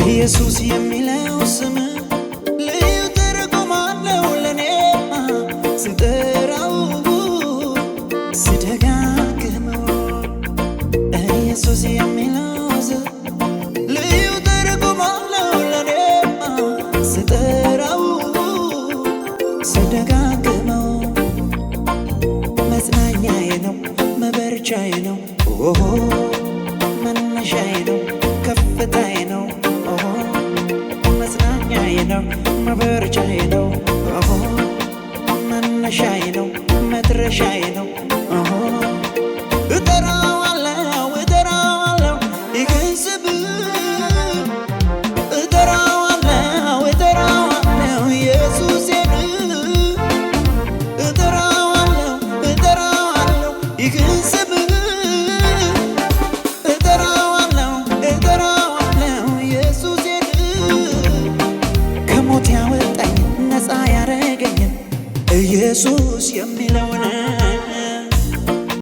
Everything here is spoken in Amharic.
ኢየሱስ የሚለው ስም ልዩ ትርጉም አለው ለኔማ ስጠራው ስደጋግመው ኢየሱስ የሚለው ስም ልዩ ትርጉም አለው ለኔማ ስጠራው ስደጋግመው መጽናኛዬ ነው መበርቻዬ ነው መነሻዬ ነው ከፍታዬ ነው መጽናኛዬ ነው መበርቻዬ ነው መነሻዬ ነው መድረሻዬ ነው እጠራዋለሁ እጠራዋለሁ ይህን ስም እጠራዋለሁ እጠራዋለሁ ኢየሱሴን እጠራዋለሁ እጠራዋለሁ ይህን ስም ኢየሱስ የሚለውን